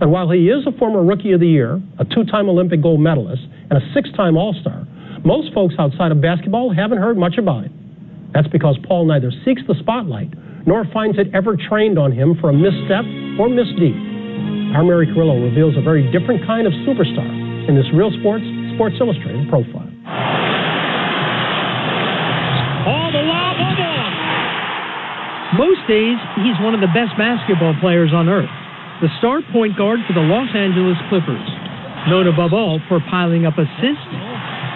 And while he is a former Rookie of the Year, a two-time Olympic gold medalist, and a six-time All-Star, most folks outside of basketball haven't heard much about him. That's because Paul neither seeks the spotlight nor finds it ever trained on him for a misstep or misdeed. Our Mary Carrillo reveals a very different kind of superstar in this Real Sports Illustrated profile. Oh, the lob, most days, he's one of the best basketball players on earth, the star point guard for the Los Angeles Clippers, known above all for piling up assist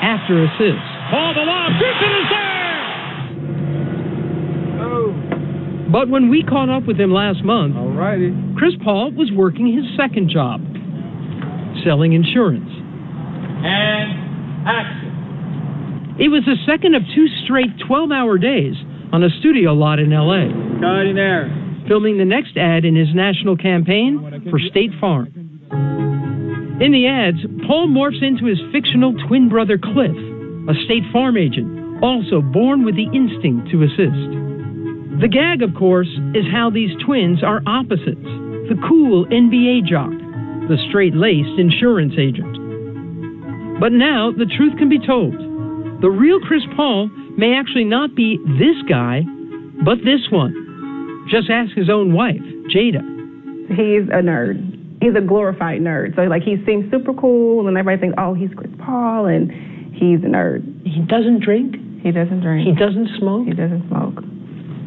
after assist. Oh, the lob, Griffin is there! But when we caught up with him last month, Chris Paul was working his second job, selling insurance. And action. It was the second of two straight 12-hour days on a studio lot in L.A. Got in there. Filming the next ad in his national campaign for State Farm. In the ads, Paul morphs into his fictional twin brother Cliff, a State Farm agent, also born with the instinct to assist. The gag, of course, is how these twins are opposites. The cool NBA jock, the straight-laced insurance agent. But now the truth can be told. The real Chris Paul may actually not be this guy, but this one. Just ask his own wife, Jada. He's a nerd. He's a glorified nerd. So, like, he seems super cool, and everybody thinks, oh, he's Chris Paul, and he's a nerd. He doesn't drink? He doesn't drink. He doesn't smoke? He doesn't smoke.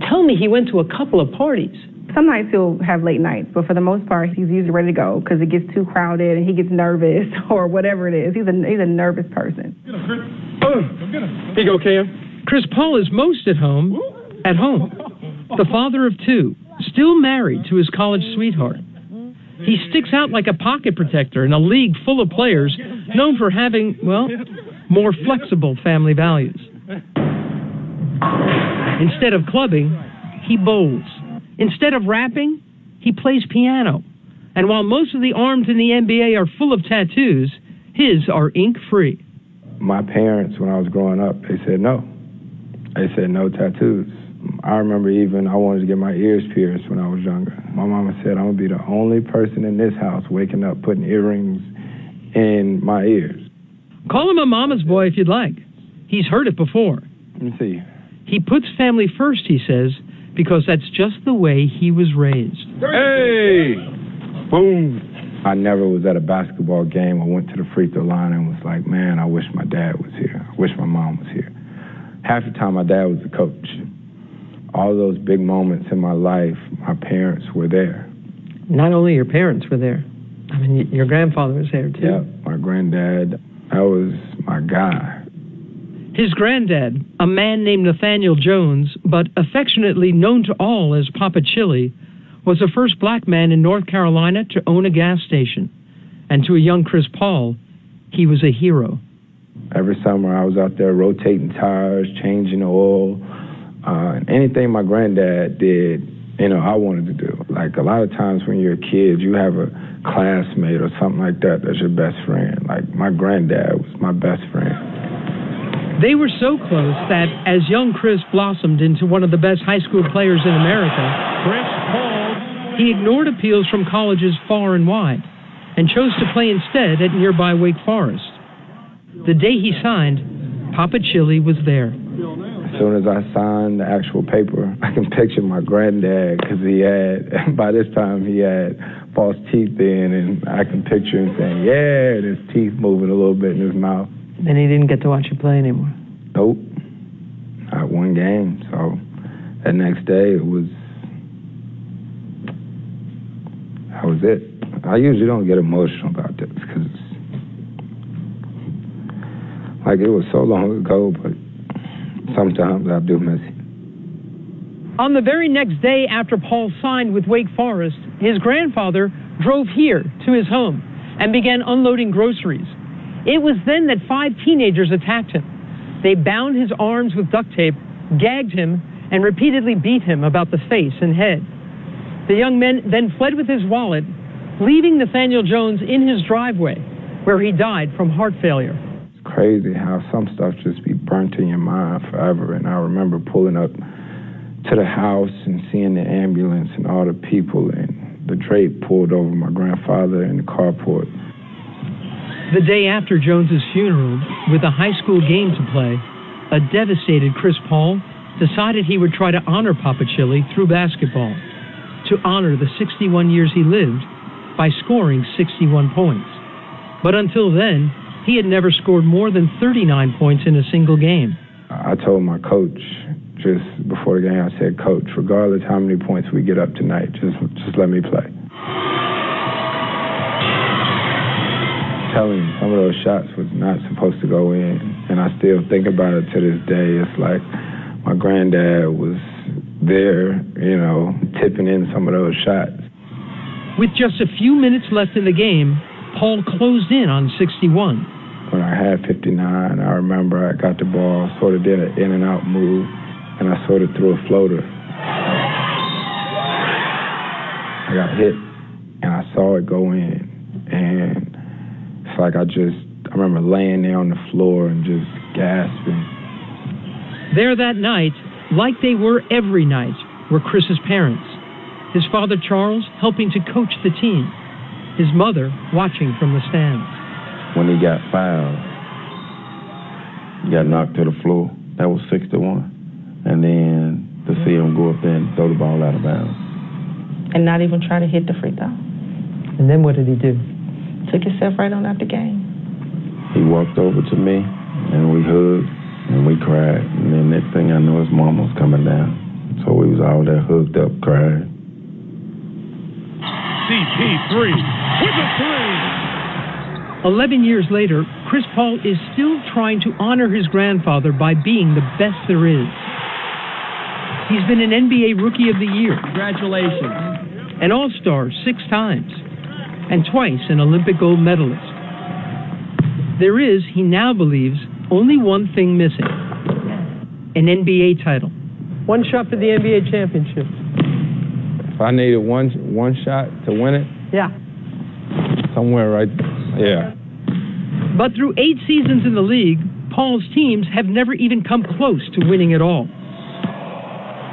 Tell me he went to a couple of parties. Some nights he'll have late nights, but for the most part, he's usually ready to go because it gets too crowded and he gets nervous or whatever it is. He's a nervous person. Get him, Chris. Here you go, Cam. Chris Paul is most at home. The father of two, still married to his college sweetheart. He sticks out like a pocket protector in a league full of players known for having, well, more flexible family values. Instead of clubbing, he bowls. Instead of rapping, he plays piano. And while most of the arms in the NBA are full of tattoos, his are ink-free. My parents, when I was growing up, they said no. They said no tattoos. I remember even I wanted to get my ears pierced when I was younger. My mama said I'm going to be the only person in this house waking up putting earrings in my ears. Call him a mama's boy if you'd like. He's heard it before. Let me see. He puts family first, he says, because that's just the way he was raised. Hey! Boom! I never was at a basketball game. I went to the free throw line and was like, man, I wish my dad was here. I wish my mom was here. Half the time, my dad was the coach. All those big moments in my life, my parents were there. Not only your parents were there. I mean, your grandfather was there, too. Yeah, my granddad, that was my guy. His granddad, a man named Nathaniel Jones, but affectionately known to all as Papa Chile, was the first black man in North Carolina to own a gas station. And to a young Chris Paul, he was a hero. Every summer I was out there rotating tires, changing the oil, anything my granddad did, I wanted to do. Like a lot of times when you're a kid, you have a classmate or something like that that's your best friend. Like my granddad was my best friend. They were so close that as young Chris blossomed into one of the best high school players in America, Chris Paul, he ignored appeals from colleges far and wide and chose to play instead at nearby Wake Forest. The day he signed, Papa Chile was there. As soon as I signed the actual paper, I can picture my granddad because by this time he had false teeth in, and I can picture him saying, yeah, and his teeth moving a little bit in his mouth. And he didn't get to watch you play anymore? Nope. Not one game. So that next day, that was it. I usually don't get emotional about this because it was so long ago, but sometimes I do miss it. On the very next day after Paul signed with Wake Forest, his grandfather drove here to his home and began unloading groceries. It was then that 5 teenagers attacked him. They bound his arms with duct tape, gagged him, and repeatedly beat him about the face and head. The young men then fled with his wallet, leaving Nathaniel Jones in his driveway, where he died from heart failure. It's crazy how some stuff just be burnt in your mind forever. And I remember pulling up to the house and seeing the ambulance and all the people and the drape pulled over my grandfather in the carport. The day after Jones's funeral, with a high school game to play, a devastated Chris Paul decided he would try to honor Papa Chile through basketball, to honor the 61 years he lived by scoring 61 points. But until then, he had never scored more than 39 points in a single game. I told my coach just before the game, I said, Coach, regardless how many points we get up tonight, just let me play. Telling him some of those shots was not supposed to go in, and I still think about it to this day. It's like my granddad was there, you know, tipping in some of those shots. With just a few minutes left in the game, Paul closed in on 61. When I had 59, I remember I got the ball, sort of did an in and out move, and I sort of threw a floater. I got hit, and I saw it go in, and it's like I remember laying there on the floor and just gasping. There that night, like they were every night, were Chris's parents. His father, Charles, helping to coach the team. His mother watching from the stands. When he got fouled, he got knocked to the floor. That was 6-1. And then to see him go up there and throw the ball out of bounds. And not even try to hit the free throw. And then what did he do? Took himself right on out the game. He walked over to me, and we hugged, and we cried. And then next thing I know, his mom was coming down. So we was all there hugged up, crying. cp3 with a three. 11 years later, Chris Paul is still trying to honor his grandfather by being the best there is. He's been an NBA Rookie of the Year. Congratulations. An All-Star 6 times, and twice an Olympic gold medalist. There is, he now believes, only one thing missing: an NBA title. One shot for the NBA championship. If I needed one shot to win it, Yeah. somewhere right, yeah. But through 8 seasons in the league, Paul's teams have never even come close to winning it all.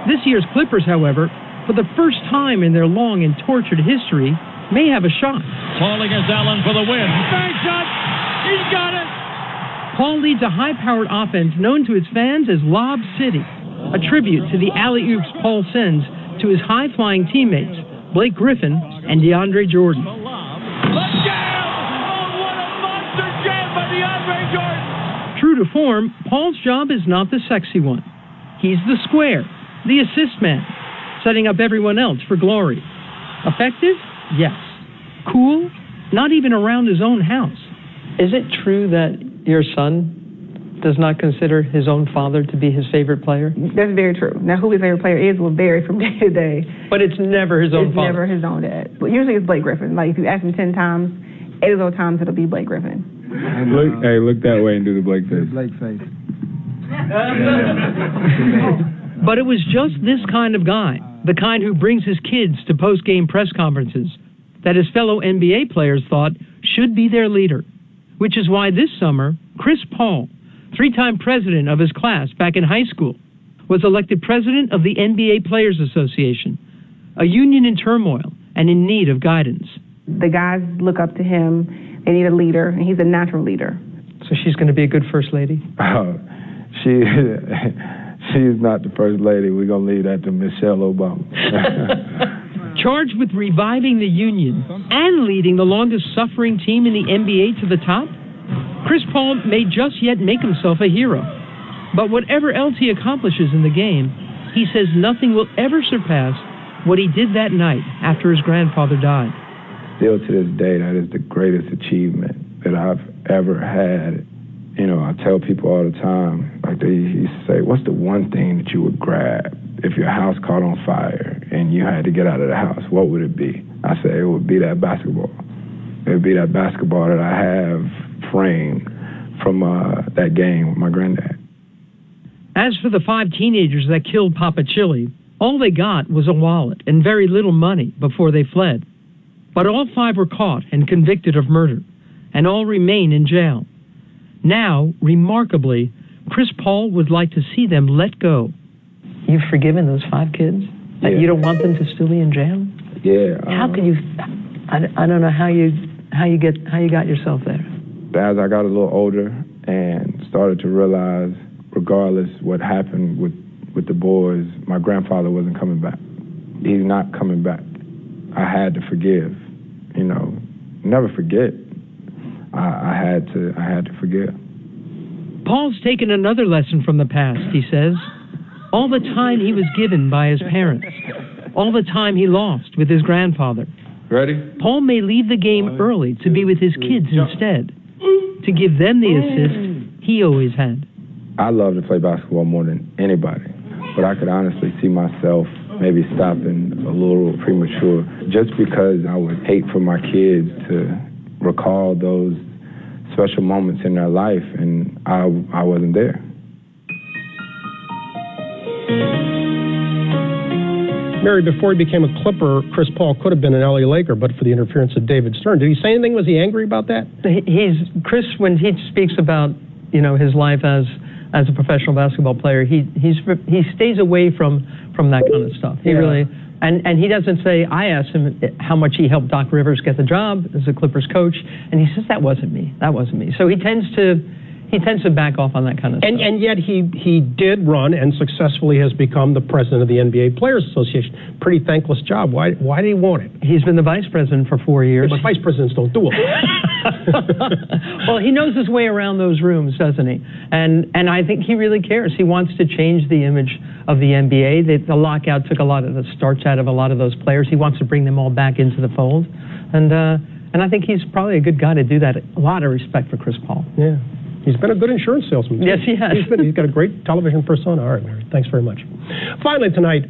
This year's Clippers, however, for the first time in their long and tortured history, may have a shot. Paul against Allen for the win. Bang shot! He's got it! Paul leads a high-powered offense known to his fans as Lob City, a tribute to the alley-oops Paul sends to his high-flying teammates, Blake Griffin and DeAndre Jordan. The lob. Let's go! Oh, what a monster jam by DeAndre Jordan! True to form, Paul's job is not the sexy one. He's the square, the assist man, setting up everyone else for glory. Effective? Yes. Cool? Not even around his own house. Is it true that your son does not consider his own father to be his favorite player? That's very true. Now, who his favorite player is will vary from day to day. But it's never his own father. It's never his own dad. But usually it's Blake Griffin. Like, if you ask him 10 times, 8 of those times it'll be Blake Griffin. Look that way and do the Blake face. Blake face. But it was just this kind of guy, the kind who brings his kids to post-game press conferences, that his fellow NBA players thought should be their leader. Which is why this summer, Chris Paul, 3-time president of his class back in high school, was elected president of the NBA Players Association, a union in turmoil and in need of guidance. The guys look up to him. They need a leader, and he's a natural leader. So she's going to be a good first lady? She's not the first lady. We're going to leave that to Michelle Obama. Charged with reviving the union and leading the longest-suffering team in the NBA to the top, Chris Paul may just yet make himself a hero. But whatever else he accomplishes in the game, he says nothing will ever surpass what he did that night after his grandfather died. Still to this day, that is the greatest achievement that I've ever had. You know, I tell people all the time, like they used to say, what's the one thing that you would grab if your house caught on fire and you had to get out of the house? What would it be? I say it would be that basketball. It would be that basketball that I have framed from that game with my granddad. As for the 5 teenagers that killed Papa Chile, all they got was a wallet and very little money before they fled. But all 5 were caught and convicted of murder, and all remain in jail. Now, remarkably, Chris Paul would like to see them let go. You've forgiven those 5 kids? Yeah. You don't want them to still be in jail? Yeah. How could you? I don't know how you got yourself there. As I got a little older and started to realize, regardless what happened with the boys, my grandfather wasn't coming back. He's not coming back. I had to forgive. You know, never forget. I had to forgive. Paul's taken another lesson from the past, he says. All the time he was given by his parents. All the time he lost with his grandfather. Ready? Paul may leave the game early to be with his kids instead, to give them the assist he always had. I love to play basketball more than anybody, but I could honestly see myself maybe stopping a little premature just because I would hate for my kids to recall those special moments in their life, and I wasn't there. Mary, before he became a Clipper, Chris Paul could have been an LA Laker, but for the interference of David Stern. Did he say anything? Was he angry about that? Chris, when he speaks about, you know, his life as a professional basketball player, he stays away from that kind of stuff. He really, and he doesn't say. I asked him how much he helped Doc Rivers get the job as a Clippers coach, and he says that wasn't me. That wasn't me. So he tends to back off on that kind of stuff. And yet he did run and successfully has become the president of the NBA Players Association. Pretty thankless job. Why did he want it? He's been the vice president for 4 years. Yeah, but vice presidents don't do it. Well, he knows his way around those rooms, doesn't he? And I think he really cares. He wants to change the image of the NBA. The lockout took a lot of the starts out of a lot of those players. He wants to bring them all back into the fold. And I think he's probably a good guy to do that. A lot of respect for Chris Paul. Yeah. He's been a good insurance salesman, too. Yes, he has. He's got a great television persona. All right, Mary. Thanks very much. Finally tonight...